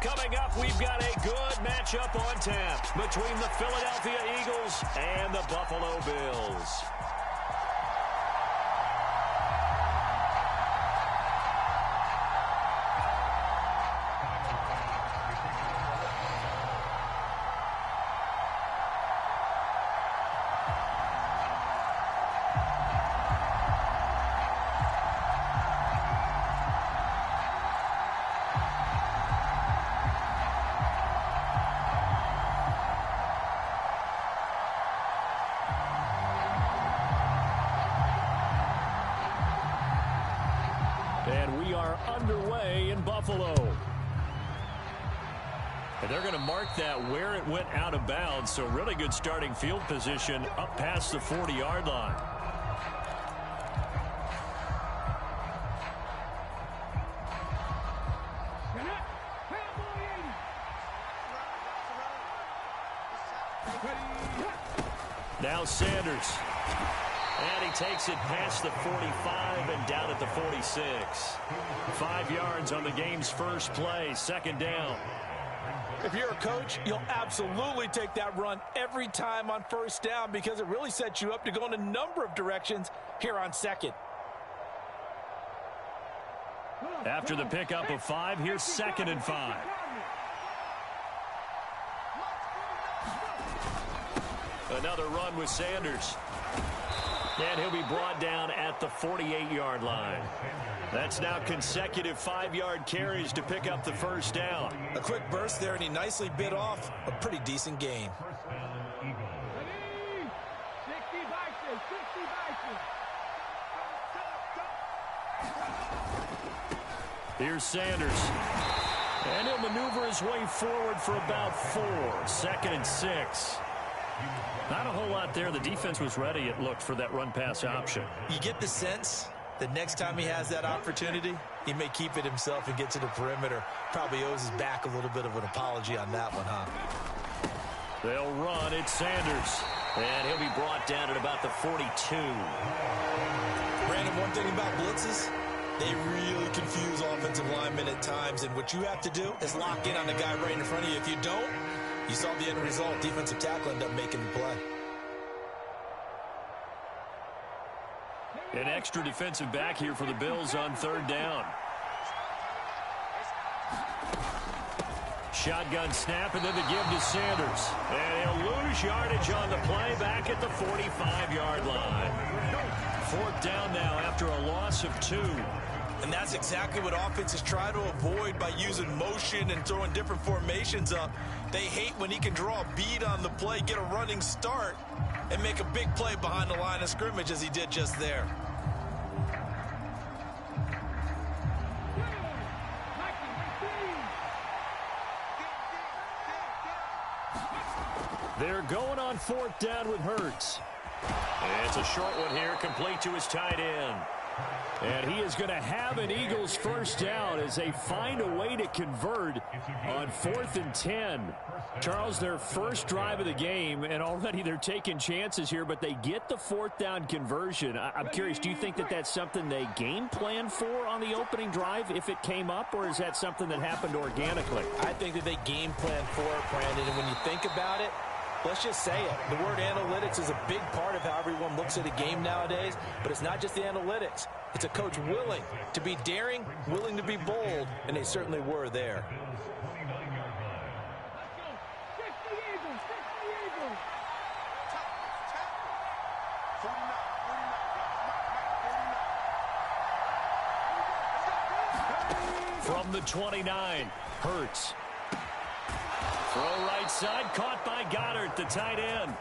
Coming up, we've got a good matchup on tap between the Philadelphia Eagles and the Buffalo Bills. And we are underway in Buffalo. And they're going to mark that where it went out of bounds. So really good starting field position up past the 40-yard line. Now Sanders. And he takes it past the 45 and down at the 46. 5 yards on the game's first play, second down. If you're a coach, you'll absolutely take that run every time on first down because it really sets you up to go in a number of directions here on second. After the pickup of 5, here's 2nd and 5. Another run with Sanders. And he'll be brought down at the 48-yard line. That's now consecutive 5-yard carries to pick up the first down. A quick burst there, and he nicely bit off a pretty decent gain. Here's Sanders. And he'll maneuver his way forward for about 4. 2nd and 6. Not a whole lot there. The defense was ready, it looked, for that run-pass option. You get the sense that next time he has that opportunity, he may keep it himself and get to the perimeter. Probably owes his back a little bit of an apology on that one, huh? They'll run. It's Sanders. And he'll be brought down at about the 42. Brandon, one thing about blitzes, they really confuse offensive linemen at times, and what you have to do is lock in on the guy right in front of you. If you don't, you saw the end result. Defensive tackle ended up making the play. An extra defensive back here for the Bills on 3rd down. Shotgun snap, and then the give to Sanders. And he'll lose yardage on the play back at the 45-yard line. 4th down now after a loss of 2. And that's exactly what offenses try to avoid by using motion and throwing different formations up. They hate when he can draw a bead on the play, get a running start, and make a big play behind the line of scrimmage as he did just there. They're going on 4th down with Hurts. And it's a short one here, complete to his tight end. And he is going to have an Eagles first down as they find a way to convert on 4th and 10. Charles, their first drive of the game, and already they're taking chances here, but they get the 4th down conversion. I'm curious, do you think that that's something they game plan for on the opening drive if it came up, or is that something that happened organically? I think that they game plan for it, Brandon, and when you think about it, let's just say it. The word analytics is a big part of how everyone looks at a game nowadays, but it's not just the analytics. It's a coach willing to be daring, willing to be bold, and they certainly were there. From the 29, Hurts. Throw right side, caught by Goddard, the tight end.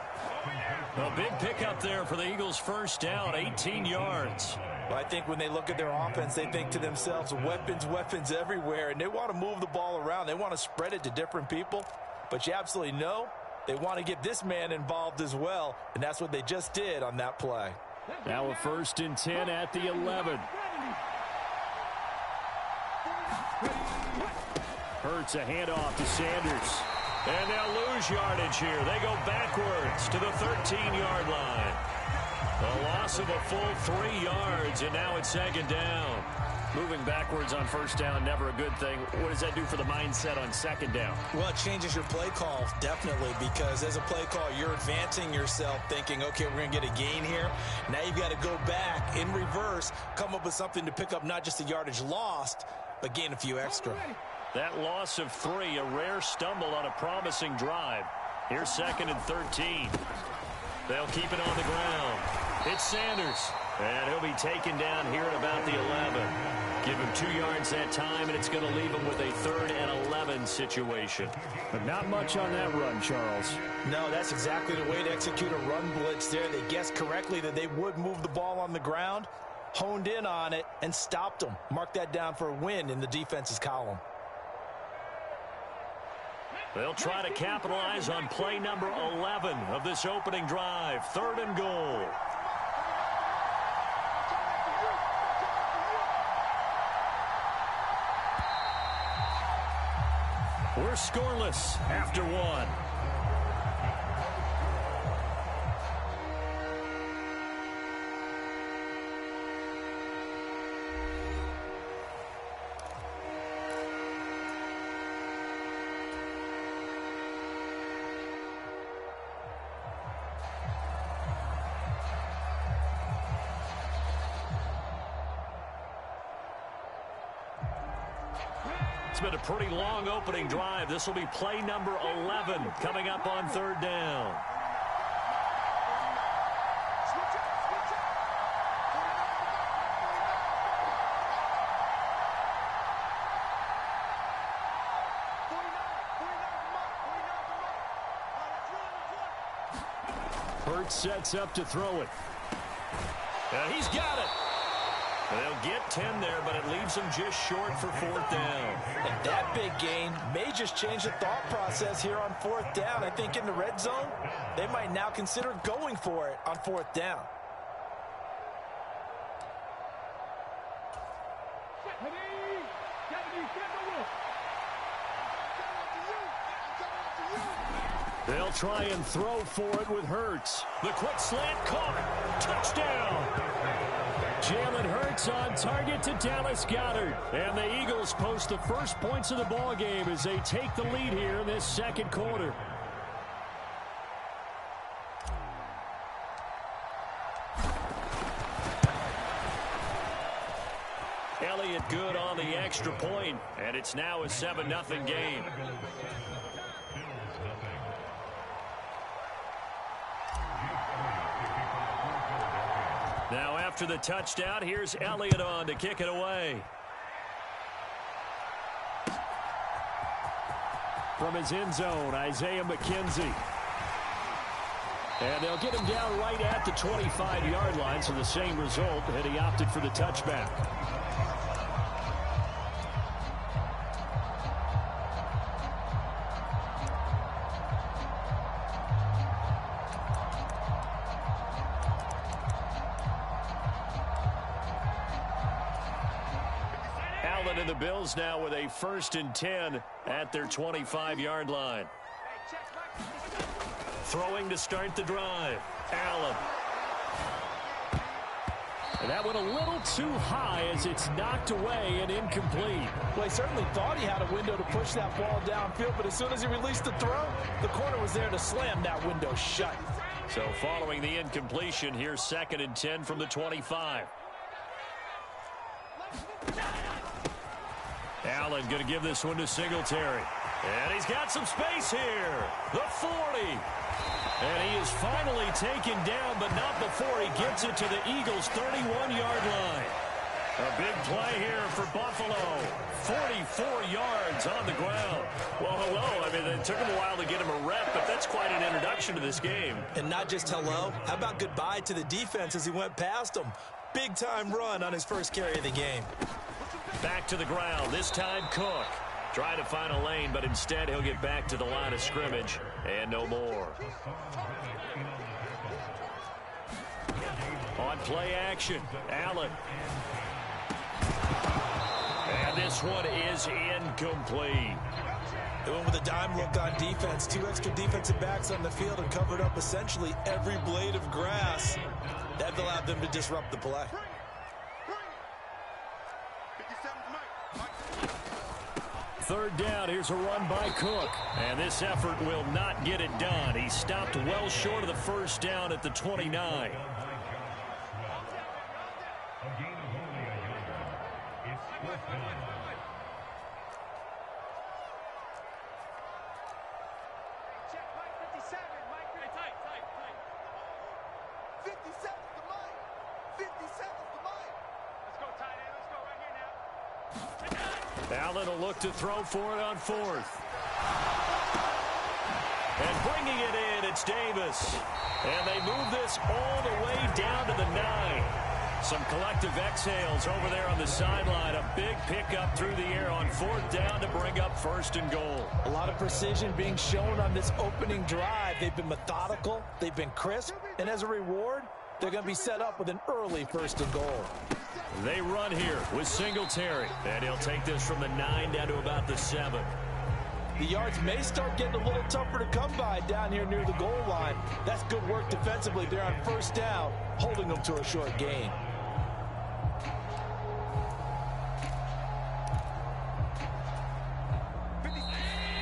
A big pickup there for the Eagles' first down, 18 yards. Well, I think when they look at their offense, they think to themselves, weapons, weapons everywhere, and they want to move the ball around. They want to spread it to different people, but you absolutely know they want to get this man involved as well, and that's what they just did on that play. Now a 1st and 10 at the 11. Hurts a handoff to Sanders. And they'll lose yardage here. They go backwards to the 13-yard line. A loss of a full 3 yards, and now it's 2nd down. Moving backwards on first down, never a good thing. What does that do for the mindset on second down? Well, it changes your play call, definitely, because as a play call, you're advancing yourself thinking, okay, we're going to get a gain here. Now you've got to go back in reverse, come up with something to pick up not just the yardage lost, but gain a few extra. That loss of 3, a rare stumble on a promising drive. Here's 2nd and 13. They'll keep it on the ground. It's Sanders, and he'll be taken down here at about the 11. Give him 2 yards that time, and it's going to leave him with a 3rd and 11 situation. But not much on that run, Charles. No, that's exactly the way to execute a run blitz there. They guessed correctly that they would move the ball on the ground, honed in on it, and stopped them. Mark that down for a win in the defense's column. They'll try to capitalize on play number 11 of this opening drive. 3rd and goal. We're scoreless after 1. It's been a pretty long opening drive. This will be play number 11 coming up on 3rd down. Hurts sets up to throw it. And he's got it. They'll get 10 there, but it leaves them just short for 4th down. And that big gain may just change the thought process here on 4th down. I think in the red zone, they might now consider going for it on 4th down. They'll try and throw for it with Hurts. The quick slant caught. Touchdown. Jalen Hurts on target to Dallas Goedert. And the Eagles post the first points of the ball game as they take the lead here in this 2nd quarter. Elliott good on the extra point, and it's now a 7-0 game. Now after the touchdown, here's Elliott on to kick it away. From his end zone, Isaiah McKenzie. And they'll get him down right at the 25-yard line, so the same result, and he opted for the touchback. And the Bills now with a 1st and 10 at their 25-yard line. Throwing to start the drive. Allen. And that went a little too high as it's knocked away and incomplete. Well, he certainly thought he had a window to push that ball downfield, but as soon as he released the throw, the corner was there to slam that window shut. So following the incompletion, here's 2nd and 10 from the 25. Allen going to give this one to Singletary. And he's got some space here. The 40. And he is finally taken down, but not before he gets it to the Eagles' 31-yard line. A big play here for Buffalo. 44 yards on the ground. Well, hello. I mean, it took him a while to get him a rep, but that's quite an introduction to this game. And not just hello. How about goodbye to the defense as he went past him? Big-time run on his first carry of the game. Back to the ground, this time Cook. Trying to find a lane, but instead he'll get back to the line of scrimmage and no more. On play action, Allen. And this one is incomplete. They went with a dime look on defense. 2 extra defensive backs on the field and covered up essentially every blade of grass. That allowed them to disrupt the play. third down. Here's a run by Cook. And this effort will not get it done. He stopped well short of the first down at the 29. Allen will look to throw for it on fourth. And bringing it in, it's Davis. And they move this all the way down to the 9. Some collective exhales over there on the sideline. A big pickup through the air on fourth down to bring up first and goal. A lot of precision being shown on this opening drive. They've been methodical. They've been crisp. And as a reward, they're going to be set up with an early first and goal. They run here with Singletary. And he'll take this from the 9 down to about the 7. The yards may start getting a little tougher to come by down here near the goal line. That's good work defensively there on first down, holding them to a short gain.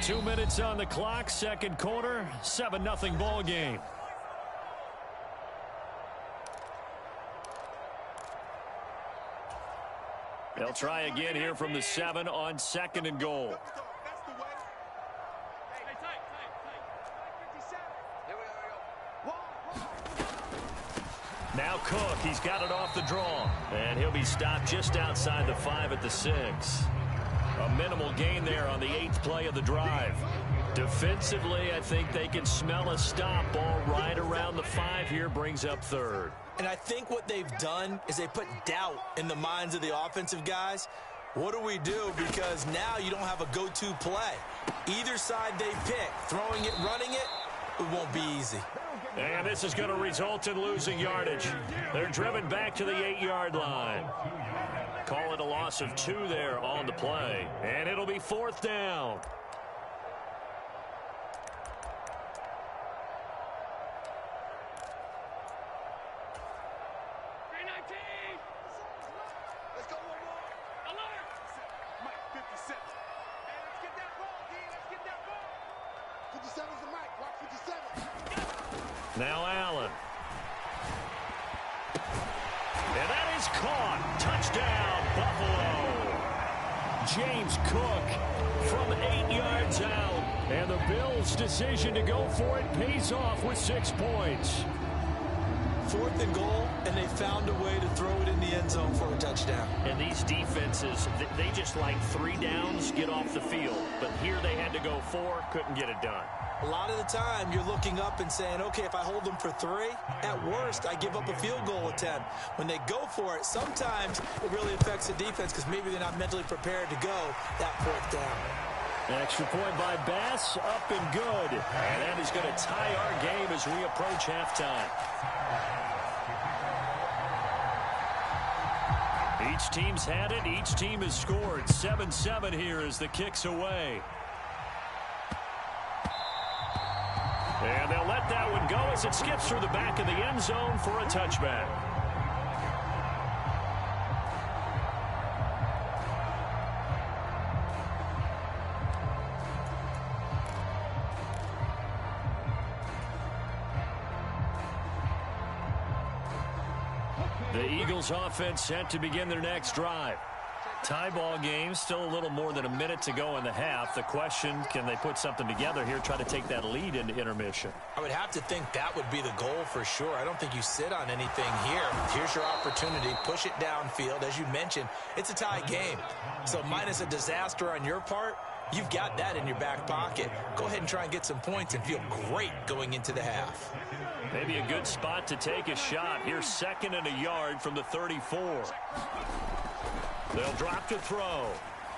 Two minutes on the clock, second quarter, 7-0 ball game. They'll try again here from the 7 on second and goal. Now Cook, he's got it off the draw. And he'll be stopped just outside the 5 at the 6. A minimal gain there on the 8th play of the drive. Defensively, I think they can smell a stop. Ball right around the 5 here, brings up third. And I think what they've done is they put doubt in the minds of the offensive guys. What do we do? Because now you don't have a go-to play. Either side they pick, throwing it, running it, it won't be easy. And this is going to result in losing yardage. They're driven back to the 8-yard line. Call it a loss of 2 there on the play. And it'll be fourth down. Now Allen. And that is caught. Touchdown, Buffalo. James Cook from 8 yards out. And the Bills' decision to go for it pays off with 6 points. Fourth and goal, and they found a way to throw it in the end zone for a touchdown. And these defenses, they just like 3 downs, get off the field. But here they had to go 4, couldn't get it done. A lot of the time, you're looking up and saying, okay, if I hold them for 3, at worst, I give up a field goal attempt. When they go for it, sometimes it really affects the defense because maybe they're not mentally prepared to go that fourth down. An extra point by Bass, up and good. And that is going to tie our game as we approach halftime. Each team's had it. Each team has scored. 7-7 here as the kick's away. And they'll let that one go as it skips through the back of the end zone for a touchback. The Eagles offense set to begin their next drive. Tie ball game, still a little more than a minute to go in the half. The question, can they put something together here, try to take that lead into intermission? I would have to think that would be the goal for sure. I don't think you sit on anything here. Here's your opportunity. Push it downfield. As you mentioned, it's a tie game. So minus a disaster on your part, you've got that in your back pocket. Go ahead and try and get some points and feel great going into the half. Maybe a good spot to take a shot. Here's 2nd and a yard from the 34. They'll drop to throw.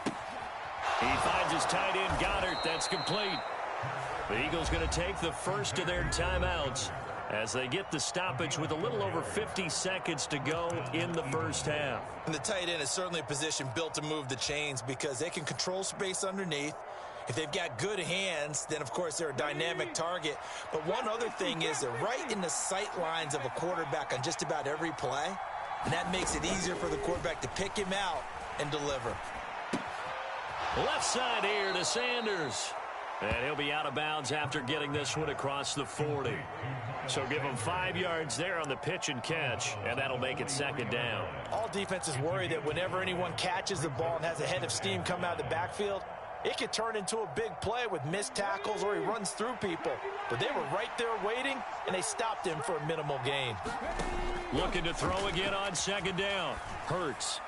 He finds his tight end, Goddard. That's complete. The Eagles going to take the first of their timeouts as they get the stoppage with a little over 50 seconds to go in the first half. And the tight end is certainly a position built to move the chains because they can control space underneath. If they've got good hands, then, of course, they're a dynamic target. But one other thing is they're right in the sight lines of a quarterback on just about every play. And that makes it easier for the quarterback to pick him out and deliver. Left side here to Sanders. And he'll be out of bounds after getting this one across the 40. So give him 5 yards there on the pitch and catch, and that'll make it second down. All defenses worry that whenever anyone catches the ball and has a head of steam come out of the backfield, it could turn into a big play with missed tackles or he runs through people. But they were right there waiting, and they stopped him for a minimal gain. Looking to throw again on second down. Hurts.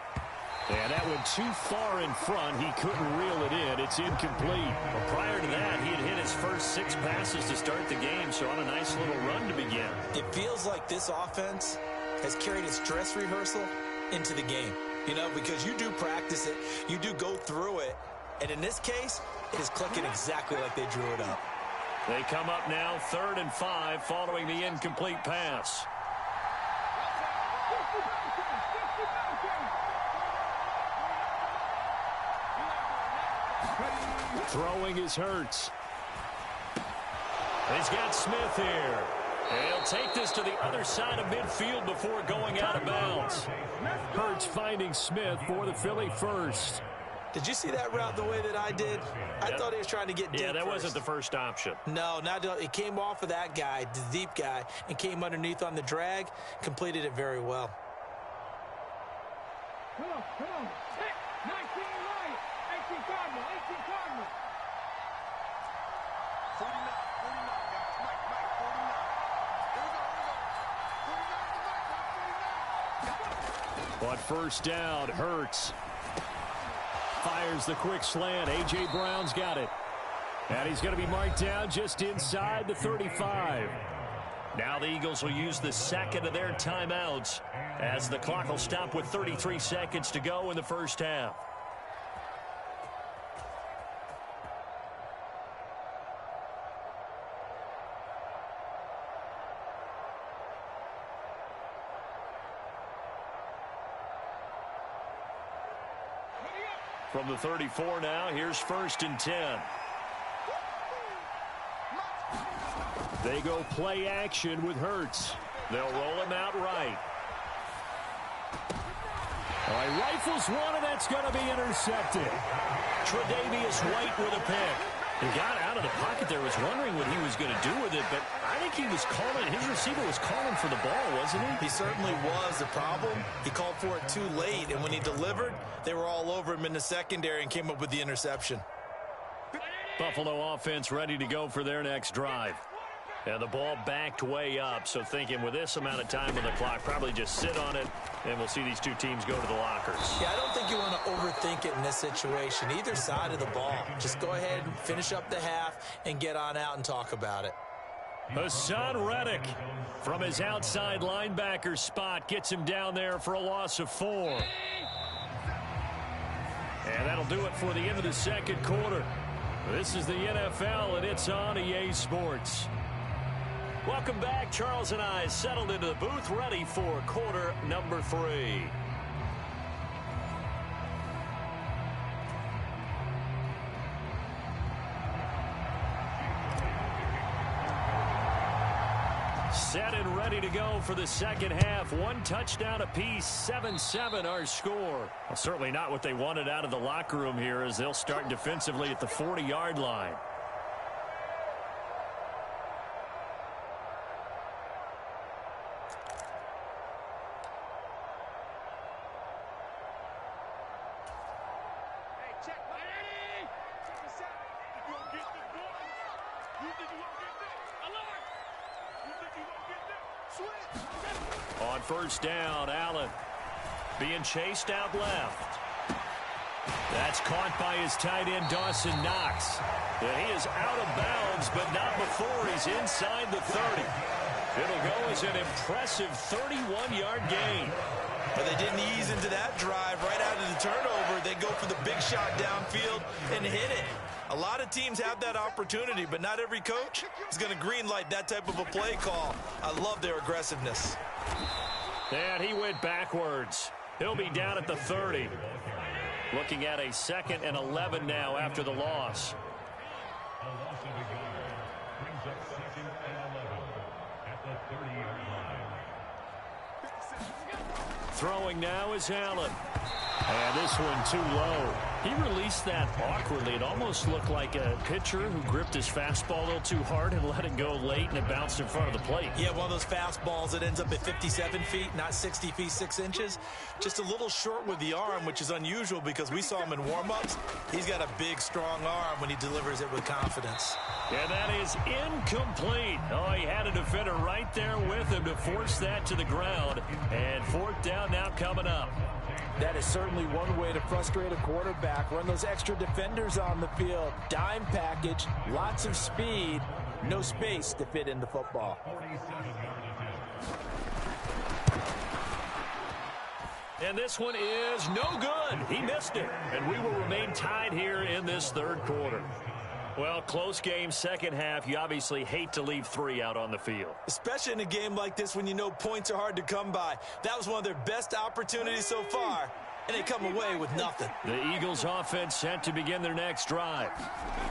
And that went too far in front. He couldn't reel it in. It's incomplete. Well, prior to that, he had hit his first 6 passes to start the game, so on a nice little run to begin. It feels like this offense has carried its dress rehearsal into the game. You know, because you do practice it, you do go through it, and in this case, it is clicking exactly like they drew it up. They come up now 3rd and 5 following the incomplete pass. Throwing is Hurts. He's got Smith here. And he'll take this to the other side of midfield before going out of bounds. Hurts finding Smith for the Philly first. Did you see that route the way that I did? I thought he was trying to get deep. Yeah, that wasn't the first option. No, it came off of that guy, the deep guy, and came underneath on the drag, completed it very well. Come on. 19 right. 18 Cardinal. 18 Cardinal. 49, guys. Mike, 49. But first down, Hurts. Fires the quick slant. A.J. Brown's got it. And he's going to be marked down just inside the 35. Now the Eagles will use the second of their timeouts as the clock will stop with 33 seconds to go in the first half. From the 34 now, here's 1st and 10. They go play action with Hurts. They'll roll him out right. All right, rifles one, and that's going to be intercepted. Tre'Davious White with a pick. He got out of the pocket there, was wondering what he was going to do with it, but I think he was calling, his receiver was calling for the ball, wasn't he? He certainly was. The problem, he called for it too late, and when he delivered, they were all over him in the secondary and came up with the interception. Buffalo offense ready to go for their next drive. And the ball backed way up, so thinking with this amount of time on the clock, probably just sit on it, and we'll see these two teams go to the lockers. Yeah, I don't think you want to overthink it in this situation. Either side of the ball. Just go ahead and finish up the half and get on out and talk about it. Hassan Reddick from his outside linebacker spot gets him down there for a loss of 4. And that'll do it for the end of the second quarter. This is the NFL, and it's on EA Sports. Welcome back. Charles and I settled into the booth, ready for quarter number 3. Set and ready to go for the second half. 1 touchdown apiece, 7-7 our score. Well, certainly not what they wanted out of the locker room here as they'll start defensively at the 40-yard line. On first down, Allen being chased out left. That's caught by his tight end, Dawson Knox. And he is out of bounds, but not before he's inside the 30. It'll go as an impressive 31-yard gain. But they didn't ease into that drive right out of the turnover. They go for the big shot downfield and hit it. A lot of teams have that opportunity, but not every coach is going to greenlight that type of a play call. I love their aggressiveness. And he went backwards. He'll be down at the 30. Looking at a 2nd and 11 now after the loss. Throwing now is Allen. And this one too low. He released that awkwardly. It almost looked like a pitcher who gripped his fastball a little too hard and let it go late, and it bounced in front of the plate. Yeah, one of those fastballs that ends up at 57 feet, not 60 feet, 6 inches. Just a little short with the arm, which is unusual because we saw him in warm-ups. He's got a big, strong arm when he delivers it with confidence. And that is incomplete. Oh, he had a defender right there with him to force that to the ground. And fourth down now coming up. That is certainly one way to frustrate a quarterback. Run those extra defenders on the field. Dime package, lots of speed, no space to fit in the football. And this one is no good. He missed it. And we will remain tied here in this third quarter. Well, close game, second half. You obviously hate to leave 3 out on the field. Especially in a game like this when you know points are hard to come by. That was one of their best opportunities so far, and they come away with nothing. The Eagles offense set to begin their next drive.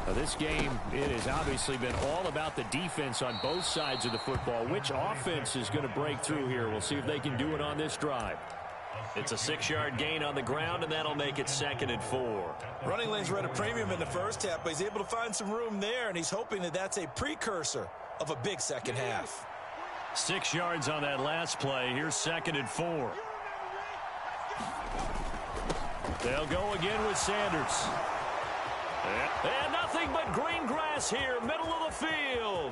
Now, this game, it has obviously been all about the defense on both sides of the football. Which offense is going to break through here? We'll see if they can do it on this drive. It's a 6-yard gain on the ground, and that'll make it 2nd and 4. Running lanes were at a premium in the first half, but he's able to find some room there, and he's hoping that that's a precursor of a big second half. 6 yards on that last play. Here's 2nd and 4. They'll go again with Sanders. And nothing but green grass here, middle of the field.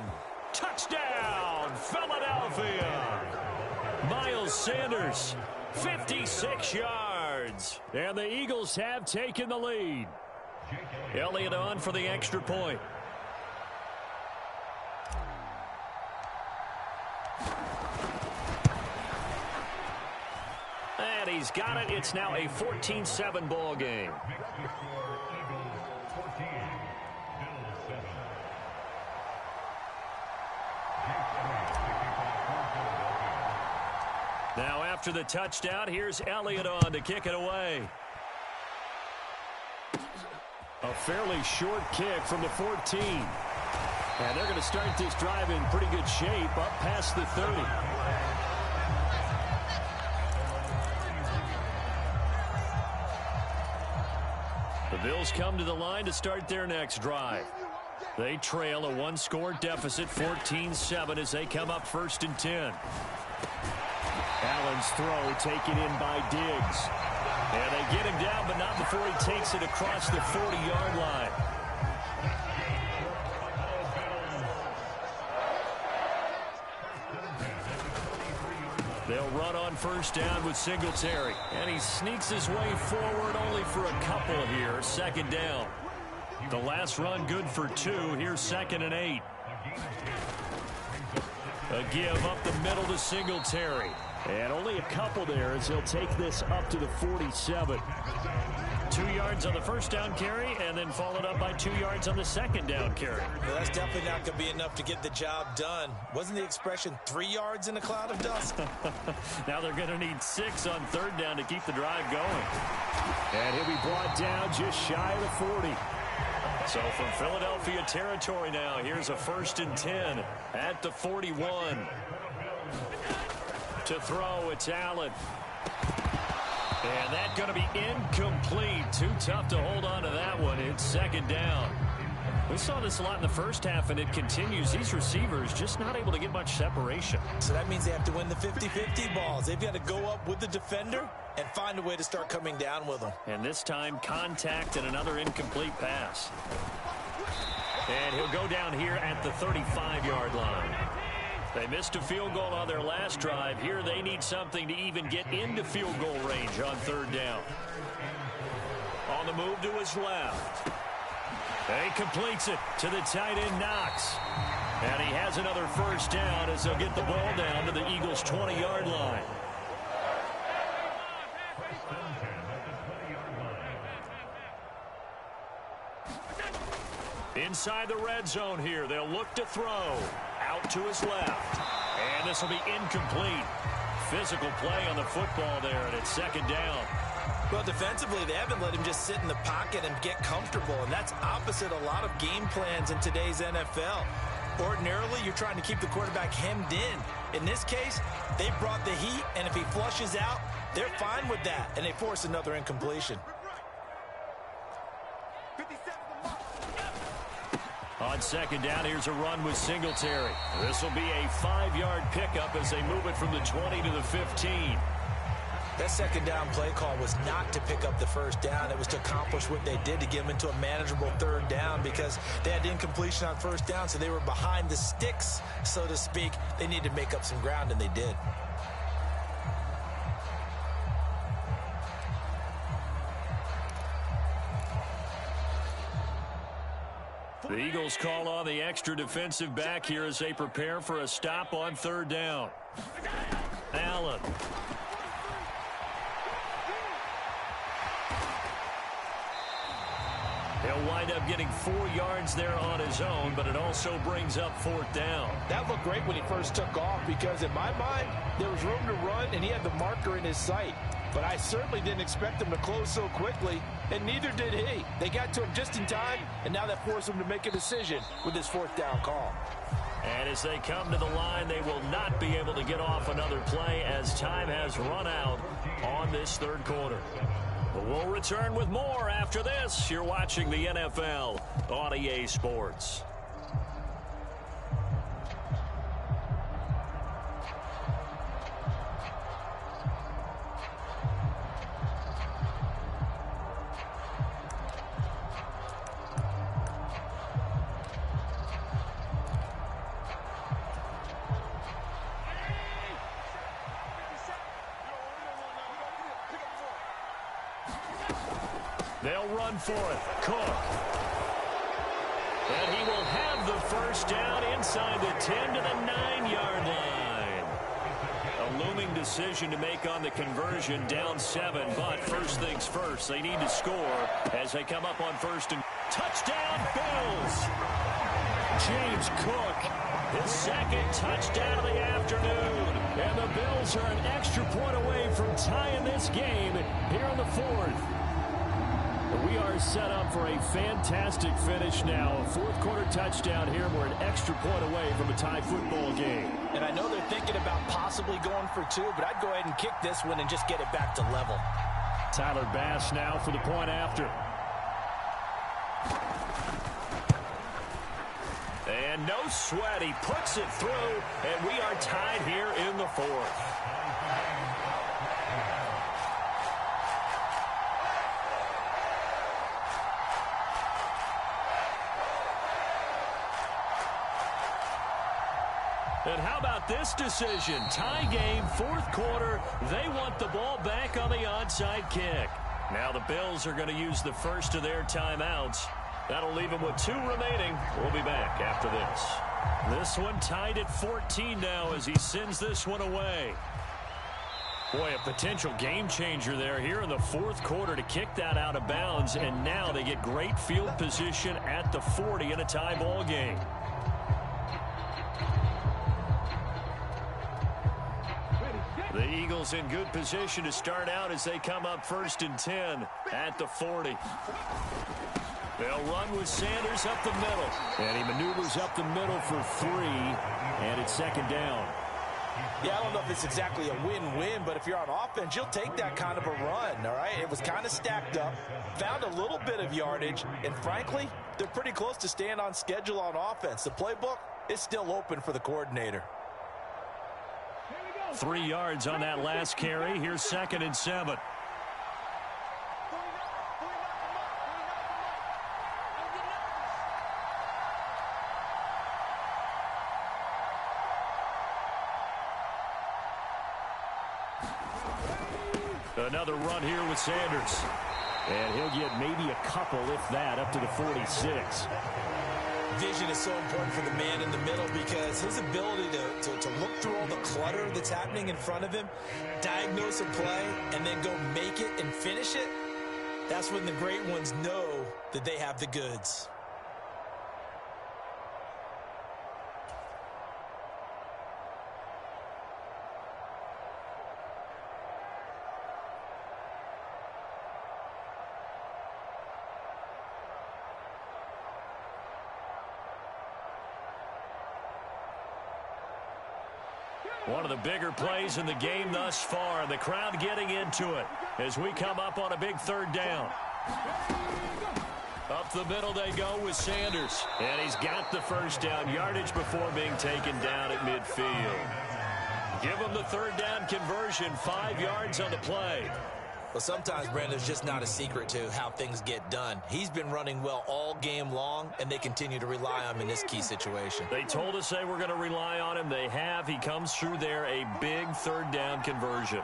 Touchdown, Philadelphia. Miles Sanders, 56 yards. And the Eagles have taken the lead. Elliott on for the extra point. And he's got it. It's now a 14-7 ball game. Now after the touchdown, here's Elliott on to kick it away. A fairly short kick from the 14. And they're going to start this drive in pretty good shape up past the 30. The Bills come to the line to start their next drive. They trail a 1-score deficit, 14-7, as they come up 1st and 10. Allen's throw taken in by Diggs. And they get him down, but not before he takes it across the 40-yard line. They'll run on 1st down with Singletary. And he sneaks his way forward only for a couple here. 2nd down. The last run good for 2. Here's 2nd and 8. A give up the middle to Singletary. And only a couple there as he'll take this up to the 47. 2 yards on the 1st down carry, and then followed up by 2 yards on the 2nd down carry. Well, that's definitely not going to be enough to get the job done. Wasn't the expression 3 yards in a cloud of dust? Now they're going to need 6 on 3rd down to keep the drive going. And he'll be brought down just shy of the 40. So from Philadelphia territory now, here's a 1st and 10 at the 41. To throw, it's Allen. And that's going to be incomplete. Too tough to hold on to that one. It's 2nd down. We saw this a lot in the first half, and it continues. These receivers just not able to get much separation. So that means they have to win the 50-50 balls. They've got to go up with the defender and find a way to start coming down with them. And this time, contact and another incomplete pass. And he'll go down here at the 35-yard line. They missed a field goal on their last drive. Here they need something to even get into field goal range on 3rd down. On the move to his left. He completes it to the tight end, Knox. And he has another 1st down as they'll get the ball down to the Eagles' 20-yard line. Inside the red zone here. They'll look to throw. Out to his left. And this will be incomplete. Physical play on the football there, and it's 2nd down. Well, defensively, they haven't let him just sit in the pocket and get comfortable, and that's opposite a lot of game plans in today's NFL. Ordinarily, you're trying to keep the quarterback hemmed in. In this case, they brought the heat, and if he flushes out, they're fine with that, and they force another incompletion. On second down, here's a run with Singletary. This will be a 5-yard pickup as they move it from the 20 to the 15. That second down play call was not to pick up the first down. It was to accomplish what they did to get them into a manageable third down because they had incompletion on first down, so they were behind the sticks, so to speak. They needed to make up some ground, and they did. The Eagles call on the extra defensive back here as they prepare for a stop on third down. Allen. He'll wind up getting 4 yards there on his own, but it also brings up fourth down. That looked great when he first took off because, in my mind, there was room to run, and he had the marker in his sight. But I certainly didn't expect him to close so quickly, and neither did he. They got to him just in time, and now that forced him to make a decision with his fourth down call. And as they come to the line, they will not be able to get off another play as time has run out on this third quarter. But we'll return with more after this. You're watching the NFL on EA Sports. They'll run for it. Cook. And he will have the first down inside the 10 to the 9-yard line. A looming decision to make on the conversion, down 7. But first things first, they need to score as they come up on first and touchdown Bills. James Cook, his second touchdown of the afternoon. And the Bills are an extra point away from tying this game here in the fourth. We are set up for a fantastic finish now. A fourth-quarter touchdown here. We're an extra point away from a tie football game. And I know they're thinking about possibly going for 2, but I'd go ahead and kick this one and just get it back to level. Tyler Bass now for the point after. And no sweat. He puts it through, and we are tied here in the fourth. And how about this decision? Tie game, fourth quarter. They want the ball back on the onside kick. Now the Bills are going to use the first of their timeouts. That'll leave them with 2 remaining. We'll be back after this. This one tied at 14 now as he sends this one away. Boy, a potential game changer there here in the fourth quarter to kick that out of bounds. And now they get great field position at the 40 in a tie ball game. The Eagles in good position to start out as they come up first and 10 at the 40. They'll run with Sanders up the middle. And he maneuvers up the middle for 3. And it's second down. Yeah, I don't know if it's exactly a win-win, but if you're on offense, you'll take that kind of a run, all right? It was kind of stacked up, found a little bit of yardage, and frankly, they're pretty close to staying on schedule on offense. The playbook is still open for the coordinator. 3 yards on that last carry. Here's second and 7. Another run here with Sanders. And he'll get maybe a couple, if that, up to the 46. Vision is so important for the man in the middle because his ability to look through all the clutter that's happening in front of him, diagnose a play, and then go make it and finish it, that's when the great ones know that they have the goods. One of the bigger plays in the game thus far. The crowd getting into it as we come up on a big third down. Up the middle they go with Sanders. And he's got the first down yardage before being taken down at midfield. Give him the third down conversion, 5 yards on the play. Well, sometimes, Brandon, it's just not a secret to how things get done. He's been running well all game long, and they continue to rely on him in this key situation. They told us they were going to rely on him. They have. He comes through there, a big third down conversion.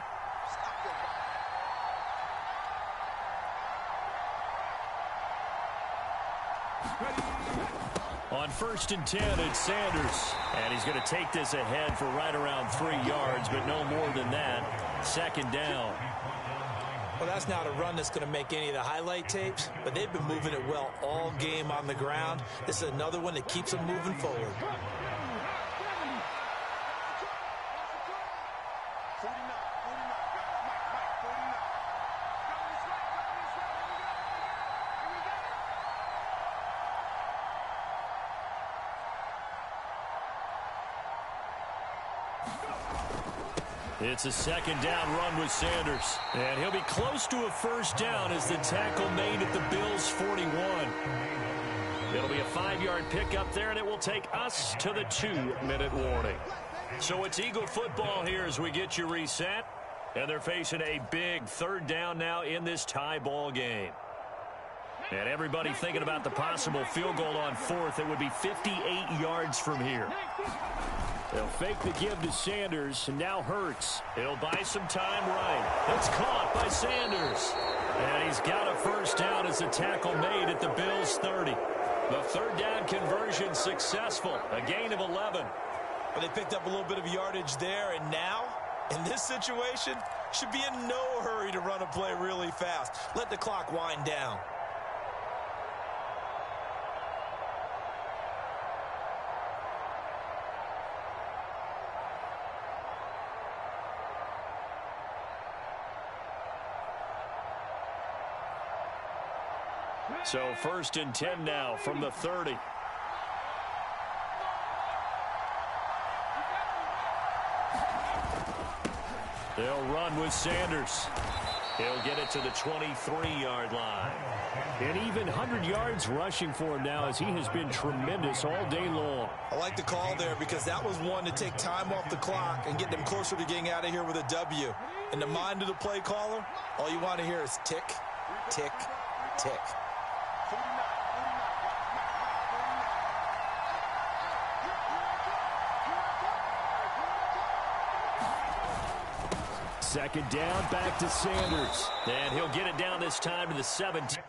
On 1st and 10, it's Sanders. And he's going to take this ahead for right around 3 yards, but no more than that. 2nd down. Well, that's not a run that's going to make any of the highlight tapes, but they've been moving it well all game on the ground. This is another one that keeps them moving forward. It's a 2nd down run with Sanders. And he'll be close to a first down as the tackle made at the Bills' 41. It'll be a 5-yard pickup there, and it will take us to the 2-minute warning. So it's Eagle football here as we get you reset. And they're facing a big 3rd down now in this tie ball game. And everybody thinking about the possible field goal on 4th. It would be 58 yards from here. They'll fake the give to Sanders, and now Hurts. He'll buy some time right. It's caught by Sanders. And he's got a first down as the tackle made at the Bills' 30. The 3rd down conversion successful. A gain of 11. Well, they picked up a little bit of yardage there, and now, in this situation, should be in no hurry to run a play really fast. Let the clock wind down. So 1st and 10 now from the 30. They'll run with Sanders. He'll get it to the 23-yard line. And even 100 yards rushing for him now as he has been tremendous all day long. I like the call there because that was one to take time off the clock and get them closer to getting out of here with a W. In the mind of the play caller, all you want to hear is tick, tick, tick. Second down, back to Sanders. And he'll get it down this time to the 17.